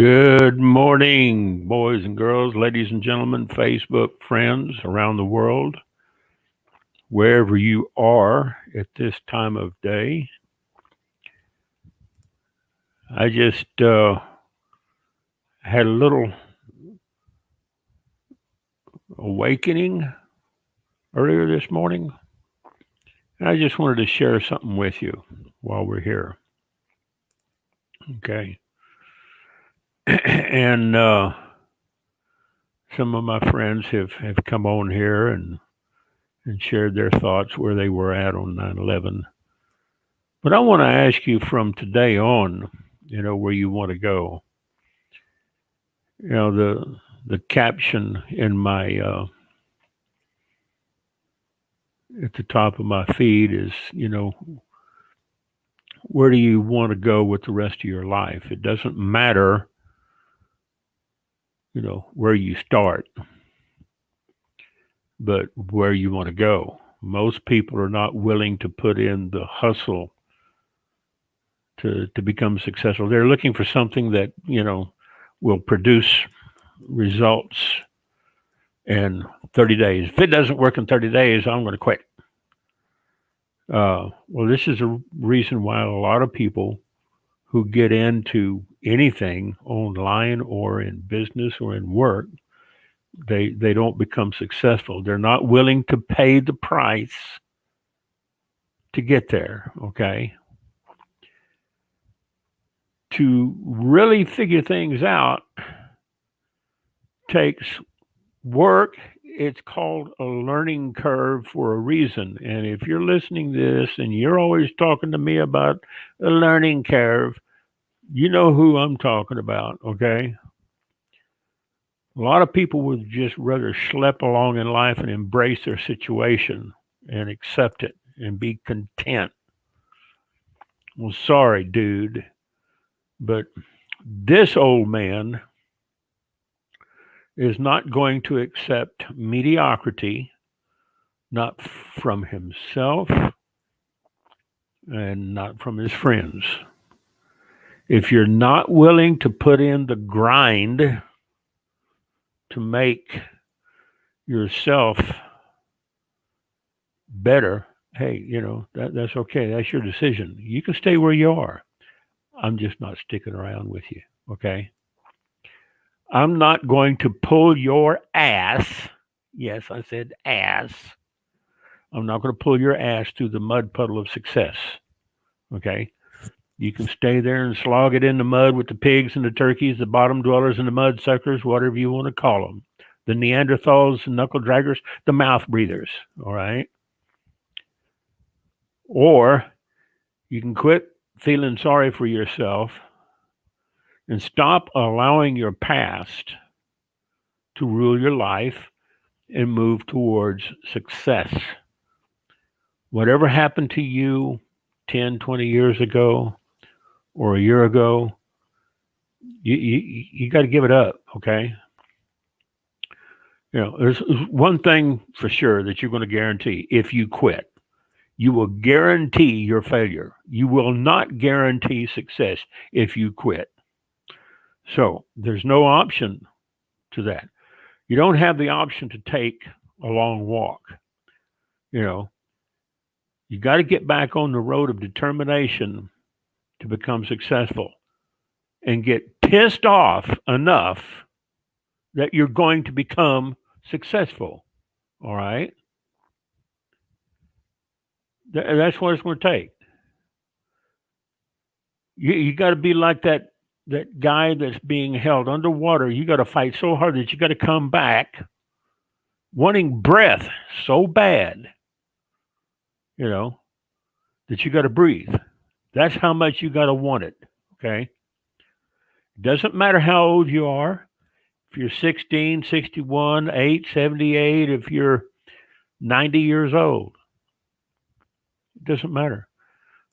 Good morning, boys and girls, ladies and gentlemen, Facebook friends around the world, wherever you are at this time of day. I just had a little awakening earlier this morning, and I just wanted to share something with you while we're here. Okay. and some of my friends have come on here and shared their thoughts where they were at on 9/11. But I want to ask you from today on, where you want to go. The caption in my at the top of my feed is, where do you want to go with the rest of your life? It doesn't matter, where you start, but where you want to go. Most people are not willing to put in the hustle to become successful. They're looking for something that, will produce results in 30 days. If it doesn't work in 30 days, I'm going to quit. Well, this is a reason why a lot of people who get into anything online or in business or in work, they don't become successful. They're not willing to pay the price to get there. Okay. To really figure things out takes work. It's called a learning curve for a reason. And if you're listening to this and you're always talking to me about a learning curve, you know who I'm talking about, okay? A lot of people would just rather schlep along in life and embrace their situation and accept it and be content. Well, sorry, dude, but this old man is not going to accept mediocrity, not from himself and not from his friends. If you're not willing to put in the grind to make yourself better, hey, that's okay. That's your decision. You can stay where you are. I'm just not sticking around with you, okay? I'm not going to pull your ass. Yes, I said ass. I'm not going to pull your ass through the mud puddle of success. Okay? You can stay there and slog it in the mud with the pigs and the turkeys, the bottom dwellers and the mud suckers, whatever you want to call them. The Neanderthals, the knuckle draggers, the mouth breathers. All right? Or you can quit feeling sorry for yourself and stop allowing your past to rule your life and move towards success. Whatever happened to you 10, 20 years ago or a year ago, you got to give it up, okay? There's one thing for sure that you're going to guarantee. If you quit, you will guarantee your failure. You will not guarantee success if you quit. So there's no option to that. You don't have the option to take a long walk. You got to get back on the road of determination to become successful and get pissed off enough that you're going to become successful. All right. That's what it's going to take. You got to be like that guy that's being held underwater. You got to fight so hard that you got to come back wanting breath so bad, that you got to breathe. That's how much you got to want it. Okay. Doesn't matter how old you are. If you're 16, 61, 8, 78, if you're 90 years old, it doesn't matter.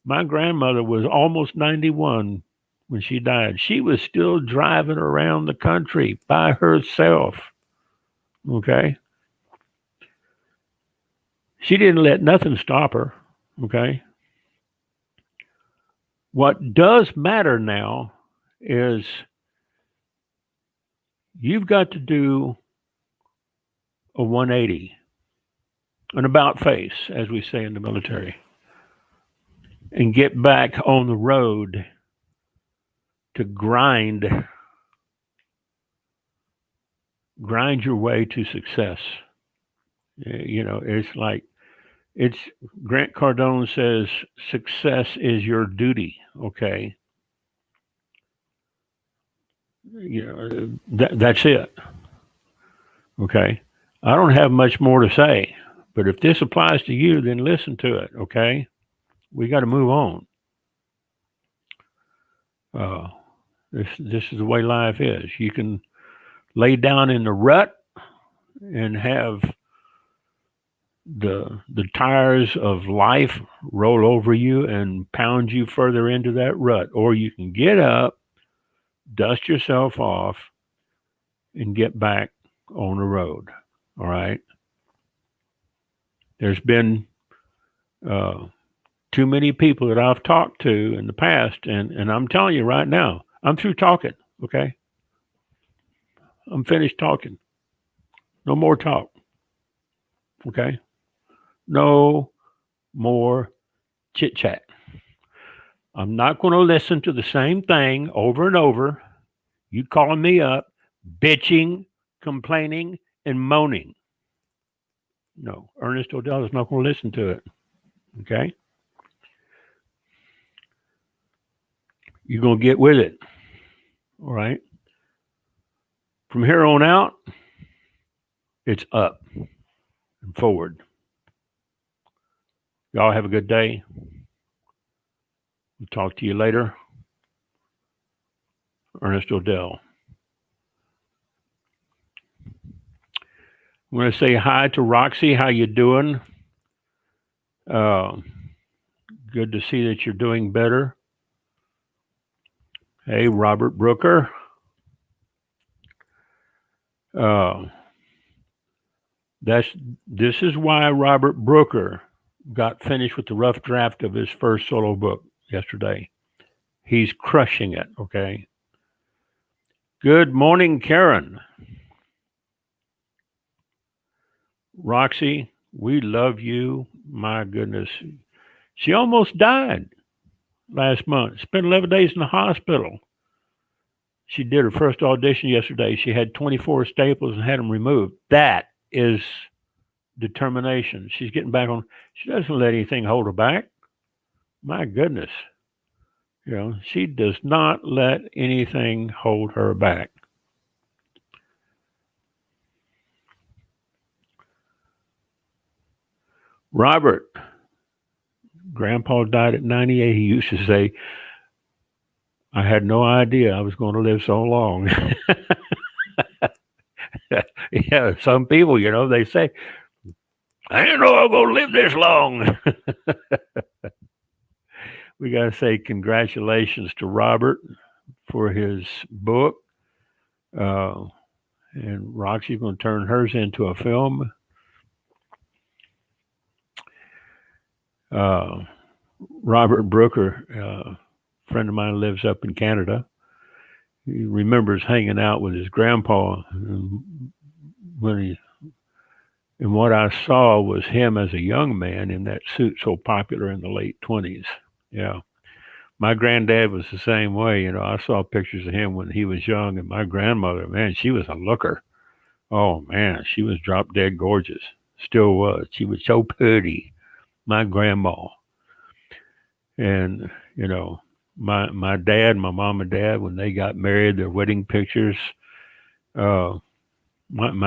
My grandmother was almost 91 when she died. She was still driving around the country by herself. Okay. She didn't let nothing stop her. Okay. What does matter now is You've got to do a 180, an about face, as we say in the military, and get back on the road to grind your way to success. It's like it's Grant Cardone says success is your duty. Okay, that's it. Okay, I don't have much more to say, but if this applies to you, then listen to it. Okay, we got to move on. Uh, this is the way life is. You can lay down in the rut and have the tires of life roll over you and pound you further into that rut, or you can get up, dust yourself off, and get back on the road. All right. There's been uh, too many people that I've talked to in the past, and I'm telling you right now, I'm through talking. Okay, I'm finished talking. No more talk. Okay, no more chit chat. I'm not going to listen to the same thing over and over. You calling me up, bitching, complaining, and moaning. No, Ernest Odell is not going to listen to it. Okay, you're going to get with it. All right. From here on out, it's up and forward. Y'all have a good day. We'll talk to you later. Ernest Odell. I'm going to say hi to Roxy. How you doing? Uh, Good to see that you're doing better. Hey, Robert Brooker. Uh, this is why Robert Brooker got finished with the rough draft of his first solo book yesterday. He's crushing it. Okay. Good morning, Karen. Roxy, we love you. My goodness. She almost died last month. Spent 11 days in the hospital. She did her first audition yesterday. She had 24 staples and had them removed. That is determination. She's getting back on. She doesn't let anything hold her back. My goodness. She does not let anything hold her back. Robert, Grandpa died at 98. He used to say, I had no idea I was going to live so long. Yeah, some people, they say, I didn't know I was going to live this long. We got to say congratulations to Robert for his book. And Roxy's going to turn hers into a film. Robert Brooker, friend of mine, lives up in Canada. He remembers hanging out with his grandpa and what I saw was him as a young man in that suit so popular in the late 20s. Yeah. My granddad was the same way. I saw pictures of him when he was young, and my grandmother, man, she was a looker. Oh, man, she was drop dead gorgeous. Still was. She was so pretty. My grandma. And, my dad, my mom and dad, when they got married, their wedding pictures, my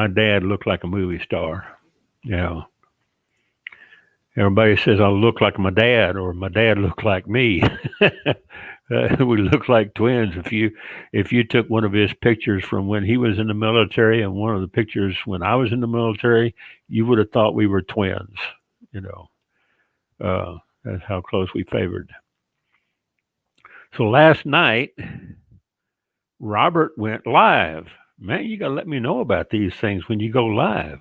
dad looked like a movie star. Yeah. Everybody says I look like my dad, or my dad looked like me. We look like twins. If you took one of his pictures from when he was in the military and one of the pictures when I was in the military, you would have thought we were twins. That's how close we favored. So last night, Robert went live. Man, you got to let me know about these things when you go live.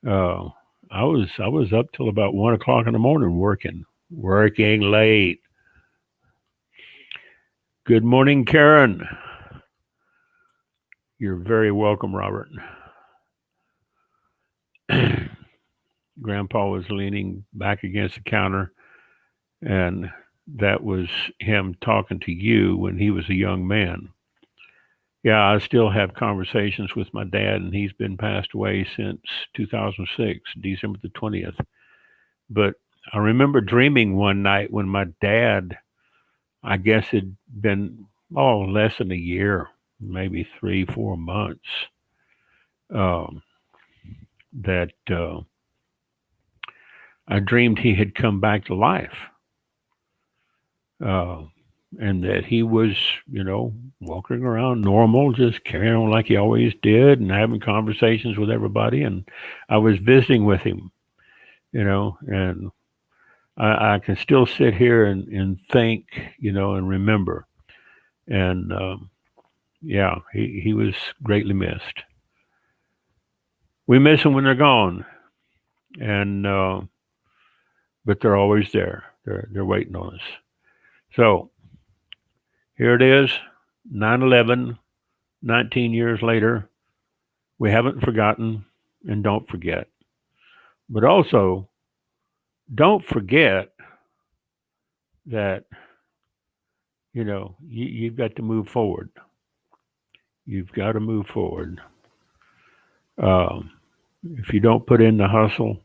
I was up till about 1 o'clock in the morning working late. Good morning, Karen. You're very welcome, Robert. Grandpa was leaning back against the counter, and that was him talking to you when he was a young man. Yeah, I still have conversations with my dad, and he's been passed away since 2006, December the 20th. But I remember dreaming one night when my dad, I guess it'd been, oh, less than a year, maybe 3, 4 months, um, that I dreamed he had come back to life. Uh, and that he was, walking around normal, just carrying on like he always did and having conversations with everybody. And I was visiting with him, and I can still sit here and think, and remember. And yeah, he was greatly missed. We miss them when they're gone, and but they're always there. They're waiting on us. So here it is, 9/11, 19 years later. We haven't forgotten, and don't forget. But also, don't forget that you've got to move forward. You've got to move forward. Um, if you don't put in the hustle,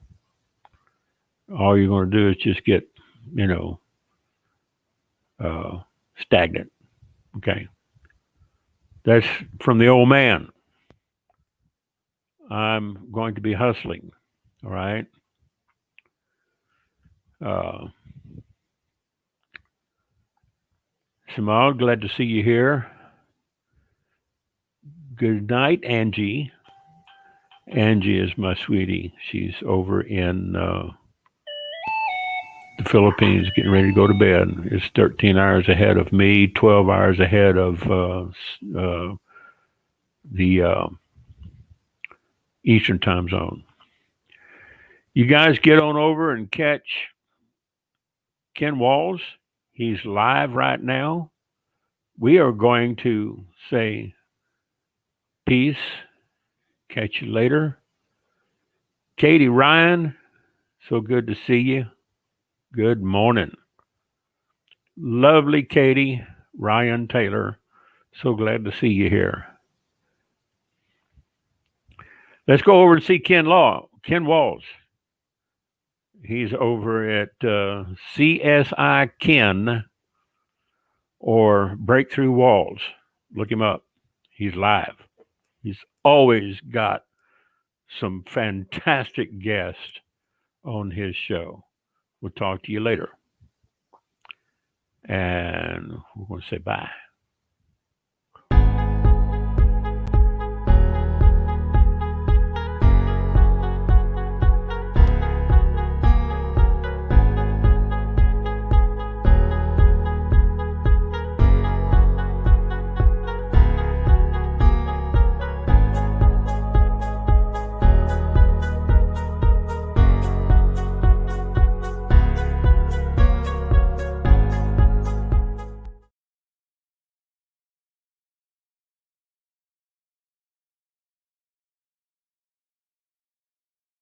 all you're going to do is just get, you know, uh, stagnant. Okay, that's from the old man. I'm going to be hustling. All right. Uh, Samal, glad to see you here. Good night, Angie. Angie is my sweetie. She's over in the Philippines getting ready to go to bed. It's 13 hours ahead of me, 12 hours ahead of the Eastern time zone. You guys get on over and catch Ken Walls. He's live right now. We are going to say peace. Catch you later. Katie Ryan, so good to see you. Good morning. Lovely Katie Ryan Taylor, so glad to see you here. Let's go over and see Ken Walls. He's over at CSI Ken or Breakthrough Walls. Look him up. He's live. He's always got some fantastic guests on his show. We'll talk to you later. And we're going to say bye.